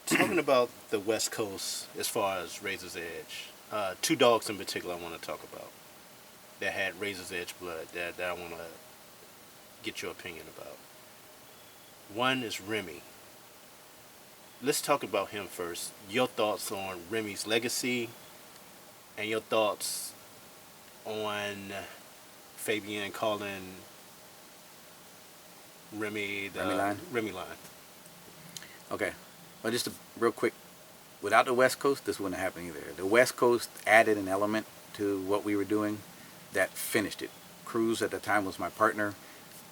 Talking about the West Coast as far as Razor's Edge, two dogs in particular I want to talk about that had Razor's Edge blood that I want to get your opinion about. One is Remy. Let's talk about him first. Your thoughts on Remy's legacy and your thoughts on Fabian calling Remy Remy line. Remy line. Okay. Well, just real quick. Without the West Coast, this wouldn't happen either. The West Coast added an element to what we were doing that finished it. Cruz at the time was my partner,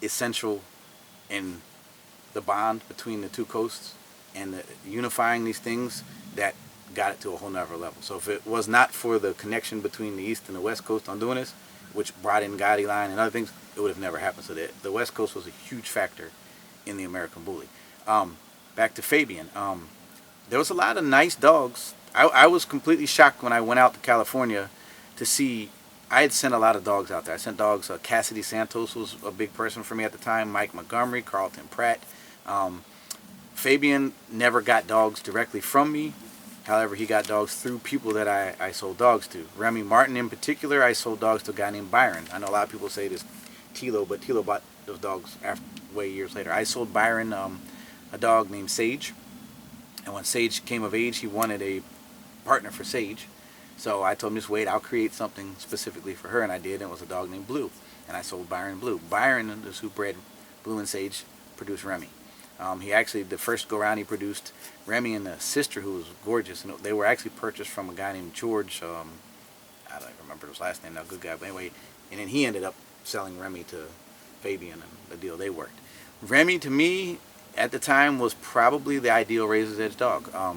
essential in the bond between the two coasts and unifying these things that got it to a whole nother level. So if it was not for the connection between the East and the West Coast on doing this, which brought in Gotti line and other things, it would have never happened. So the West Coast was a huge factor in the American Bully. Back to Fabian. There was a lot of nice dogs. I was completely shocked when I went out to California to see. I had sent a lot of dogs out there. I sent dogs. Cassidy Santos was a big person for me at the time. Mike Montgomery, Carlton Pratt. Fabian never got dogs directly from me. However, he got dogs through people that I sold dogs to. Remy Martin in particular, I sold dogs to a guy named Byron. I know a lot of people say this Tilo, but Tilo bought those dogs way years later. I sold Byron a dog named Sage. And when Sage came of age, he wanted a partner for Sage. So I told him, just wait, I'll create something specifically for her. And I did, and it was a dog named Blue. And I sold Byron Blue. Byron is who bred Blue and Sage, produced Remy. He actually, the first go-round, he produced Remy and a sister who was gorgeous. And they were actually purchased from a guy named George. I don't remember his last name now, good guy. But anyway, and then he ended up selling Remy to Fabian, and the deal, they worked. Remy, to me, at the time, was probably the ideal Razor's Edge dog. It's a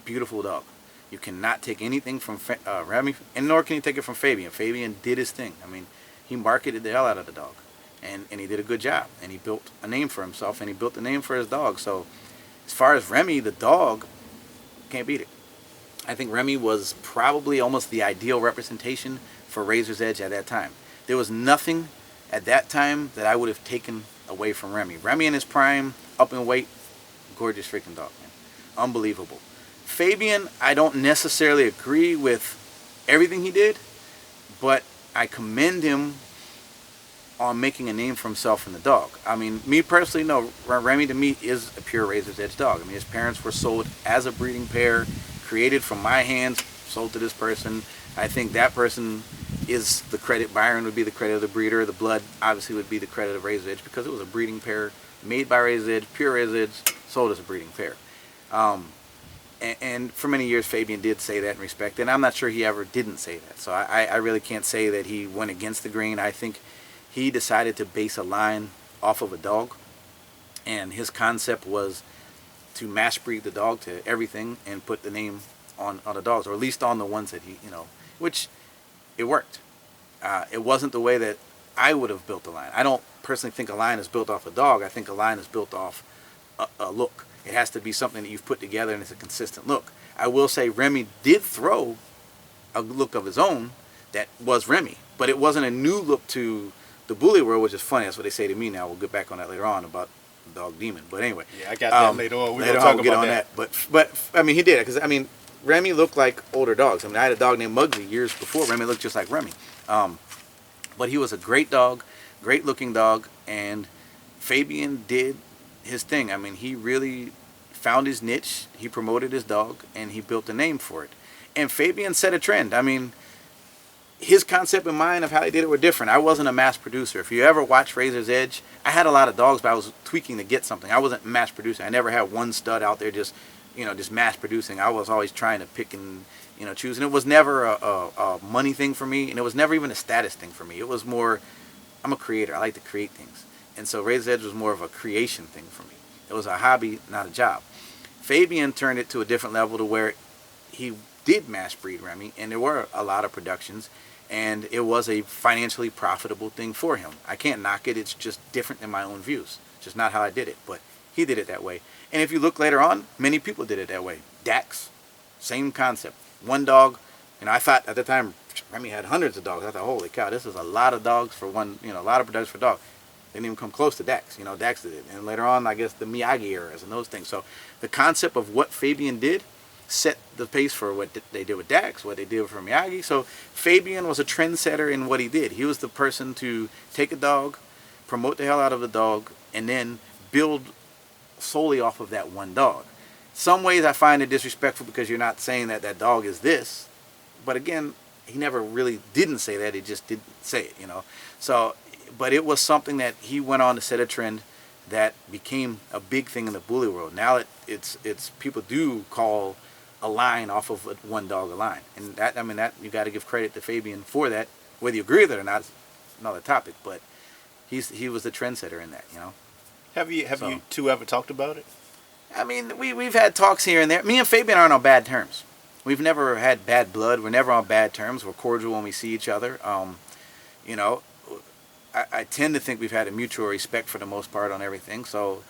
beautiful dog. You cannot take anything from Remy, and nor can you take it from Fabian. Fabian did his thing. I mean, he marketed the hell out of the dog, and he did a good job. And he built a name for himself, and he built a name for his dog. So, as far as Remy, the dog, can't beat it. I think Remy was probably almost the ideal representation for Razor's Edge at that time. There was nothing at that time that I would have taken away from Remy. Remy in his prime, up in weight, gorgeous freaking dog, man. Unbelievable. Fabian, I don't necessarily agree with everything he did, but I commend him on making a name for himself in the dog. I mean, me personally, no, Remy to me is a pure Razor's Edge dog. I mean, his parents were sold as a breeding pair, created from my hands, sold to this person. I think that person is the credit. Byron would be the credit of the breeder. The blood obviously would be the credit of Razor's Edge because it was a breeding pair made by Razor's Edge, pure Razor's Edge, sold as a breeding pair. And for many years, Fabian did say that and respect it. And I'm not sure he ever didn't say that. So I really can't say that he went against the grain. I think he decided to base a line off of a dog. And his concept was to mass breed the dog to everything and put the name on the dogs, or at least on the ones that he, which it worked. It wasn't the way that I would have built a line. I don't personally think a line is built off a dog. I think a line is built off a look. It has to be something that you've put together and it's a consistent look. I will say Remy did throw a look of his own that was Remy, but it wasn't a new look to the bully world, which is funny. That's what they say to me now. We'll get back on that later on about the dog demon. But anyway. Yeah, I got that later on. We'll talk about that. But I mean, he did it because, I mean, Remy looked like older dogs. I mean, I had a dog named Muggsy years before. Remy looked just like Remy. But he was a great dog, great looking dog, and Fabian did his thing. I mean, he really found his niche, he promoted his dog, and he built a name for it. And Fabian set a trend. I mean, his concept and mine of how he did it were different. I wasn't a mass producer. If you ever watch Razor's Edge, I had a lot of dogs, but I was tweaking to get something. I wasn't mass producing. I never had one stud out there just mass producing. I was always trying to pick and, choose. And it was never a money thing for me, and it was never even a status thing for me. It was more, I'm a creator. I like to create things. And so Razor's Edge was more of a creation thing for me. It was a hobby, not a job. Fabian turned it to a different level to where he did mass breed Remy, and there were a lot of productions, and it was a financially profitable thing for him. I can't knock it. It's just different than my own views. It's just not how I did it, but he did it that way. And if you look later on, many people did it that way. Dax, same concept. One dog, I thought at the time Remy had hundreds of dogs. I thought, holy cow, this is a lot of dogs for one, a lot of productions for a dog. They didn't even come close to Dax. You know, Dax did it. And later on, I guess the Miyagi eras and those things. So the concept of what Fabian did set the pace for what they did with Dax, what they did for Miyagi. So Fabian was a trendsetter in what he did. He was the person to take a dog, promote the hell out of the dog, and then build solely off of that one dog. Some ways I find it disrespectful because you're not saying that that dog is this. But again, he never really didn't say that. He just didn't say it, you know. So, but it was something that he went on to set a trend that became a big thing in the bully world. Now it's people do call a line off of one dog a line, and that, I mean, that you got to give credit to Fabian for that. Whether you agree with it or not is another topic, but he was the trendsetter in that, you know. Have you two ever talked about it? I mean, we've had talks here and there. Me and Fabian aren't on bad terms. We've never had bad blood. We're never on bad terms. We're cordial when we see each other. You know, I tend to think we've had a mutual respect for the most part on everything. So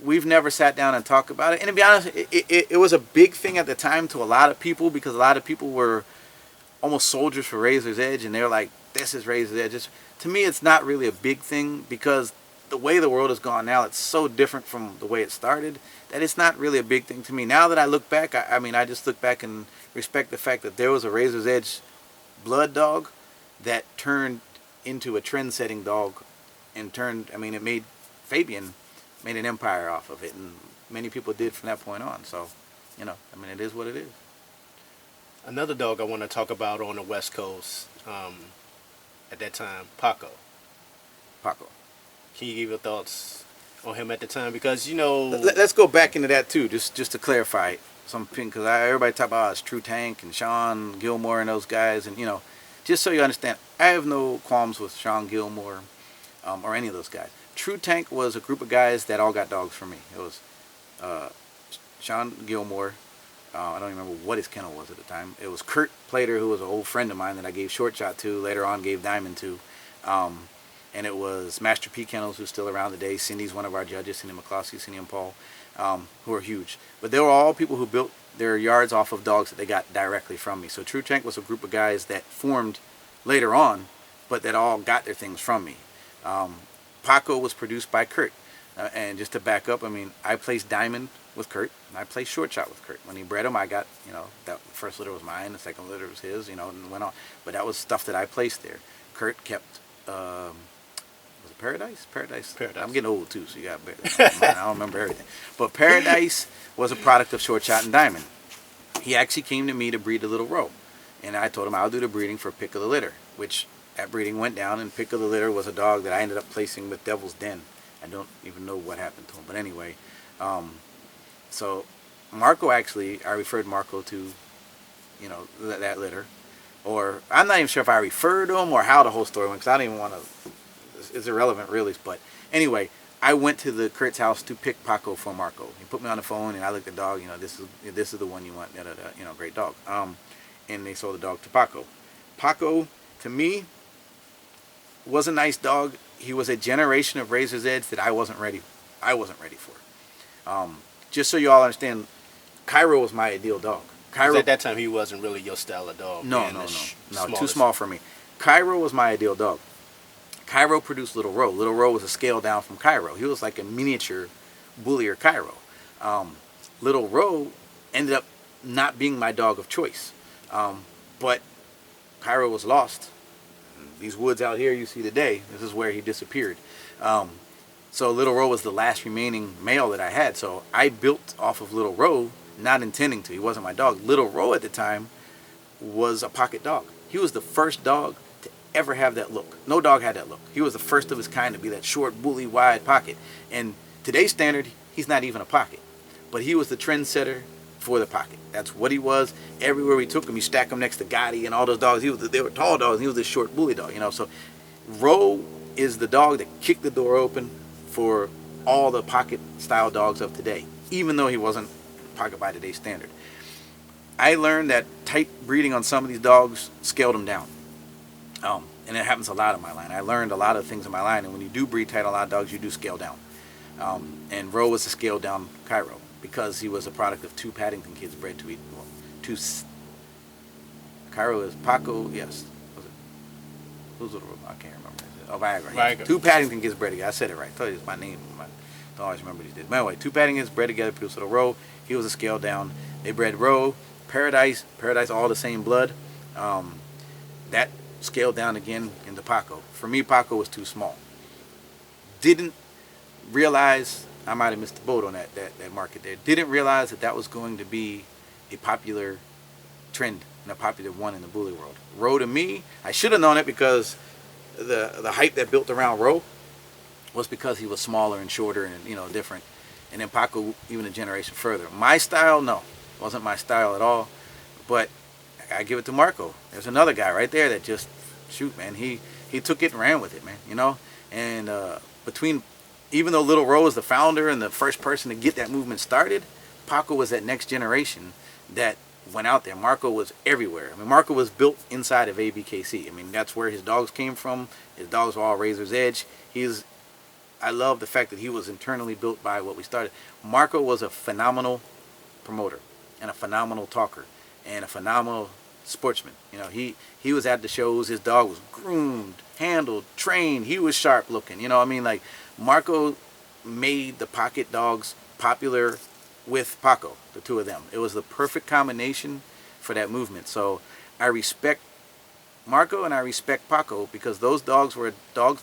we've never sat down and talked about it. And to be honest, it was a big thing at the time to a lot of people, because a lot of people were almost soldiers for Razor's Edge, and they're like, this is Razor's Edge. To me, it's not really a big thing, because the way the world has gone now, it's so different from the way it started that it's not really a big thing to me. Now that I look back, I mean, I just look back and respect the fact that there was a Razor's Edge blood dog that turned into a trend-setting dog, and it made Fabian made an empire off of it, and many people did from that point on. So, you know, I mean, it is what it is. Another dog I want to talk about on the West Coast, at that time, Paco. Paco. Can you give your thoughts on him at the time? Because, you know... Let's go back into that, too, just to clarify something, because everybody talk about True Tank and Sean Gilmore and those guys, and, you know, just so you understand, I have no qualms with Sean Gilmore or any of those guys. True Tank was a group of guys that all got dogs from me. It was Sean Gilmore. I don't even remember what his kennel was at the time. It was Kurt Plater, who was an old friend of mine that I gave Short Shot to, later on gave Diamond to. And it was Master P Kennels, who's still around today. Cindy's one of our judges, Cindy McCloskey, Cindy and Paul, who are huge. But they were all people who built their yards off of dogs that they got directly from me. So True Tank was a group of guys that formed later on, but that all got their things from me. Paco was produced by Kurt. And just to back up, I mean, I placed Diamond with Kurt, and I placed Short Shot with Kurt. When he bred him, I got, you know, that first litter was mine, the second litter was his, you know, and went on. But that was stuff that I placed there. Kurt kept, was it Paradise? Paradise. I'm getting old too, so you got I don't remember everything. But Paradise was a product of Short Shot and Diamond. He actually came to me to breed a little row, and I told him I'll do the breeding for Pick of the Litter, which that breeding went down, and Pick of the Litter was a dog that I ended up placing with Devil's Den. I don't even know what happened to him, but anyway, so Marco, actually, I referred Marco to, you know, that litter, or I'm not even sure if I referred to him or how the whole story went, because I don't even want to, it's irrelevant really, but anyway, I went to the Kurt's house to pick Paco for Marco. He put me on the phone, and I looked at the dog, you know, this is the one you want, you know, great dog, and they sold the dog to Paco. Paco, to me, was a nice dog. He was a generation of Razor's Edge that I wasn't ready for. Just so you all understand, Cairo was my ideal dog. Cairo, at that time, he wasn't really your style of dog. No, too small for me. Cairo was my ideal dog. Cairo produced Little Row. Little Row was a scale down from Cairo. He was like a miniature bullier Cairo. Little Row ended up not being my dog of choice. But Cairo was lost. These woods out here you see today, this is where he disappeared. So Little Row was the last remaining male that I had. So I built off of Little Row, not intending to. He wasn't my dog. Little Row at the time was a pocket dog. He was the first dog to ever have that look. No dog had that look. He was the first of his kind to be that short, bully, wide pocket. And today's standard, he's not even a pocket. But he was the trendsetter for the pocket. That's what he was. Everywhere we took him, you stack him next to Gotti and all those dogs. They were tall dogs. He was this short bully dog, you know. So Row is the dog that kicked the door open for all the pocket style dogs of today, even though he wasn't pocket by today's standard. I learned that tight breeding on some of these dogs scaled them down. And it happens a lot in my line. I learned a lot of things in my line, and when you do breed tight on a lot of dogs, you do scale down. And Row was a scaled down Cairo, because he was a product of two Paddington kids bred to eat. Well, Cairo is Paco, yes. Was it? Who's Little Row? I can't remember. Oh, Viagra. Viagra. Two Paddington gets bred together. I said it right. I told you it's my name. I don't always remember these days. But anyway, two Paddingtons bred together. People said Roe. He was a scale down. They bred Roe, Paradise, all the same blood. That scaled down again into Paco. For me, Paco was too small. Didn't realize, I might have missed the boat on that market there. Didn't realize that was going to be a popular trend and a popular one in the bully world. Roe, to me, I should have known it because the hype that built around Roe was because he was smaller and shorter and different. And then Paco even a generation further. My style, no, wasn't my style at all. But I give it to Marco. There's another guy right there that just shoot, man. He took it and ran with it, man. And between, even though Little Roe was the founder and the first person to get that movement started, Paco was that next generation that went out there. Marco was everywhere. I mean, Marco was built inside of ABKC. I mean, that's where his dogs came from. His dogs were all Razor's Edge. I love the fact that he was internally built by what we started. Marco was a phenomenal promoter and a phenomenal talker and a phenomenal sportsman. He was at the shows. His dog was groomed, handled, trained. He was sharp looking. Like Marco made the pocket dogs popular with Paco, the two of them. It was the perfect combination for that movement. So I respect Marco and I respect Paco because those dogs were dogs.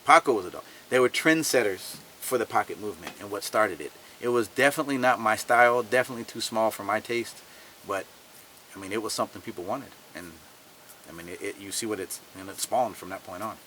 Paco was a dog. They were trendsetters for the pocket movement and what started it. It was definitely not my style, definitely too small for my taste, but I mean, it was something people wanted. And I mean, you see what it spawned from that point on.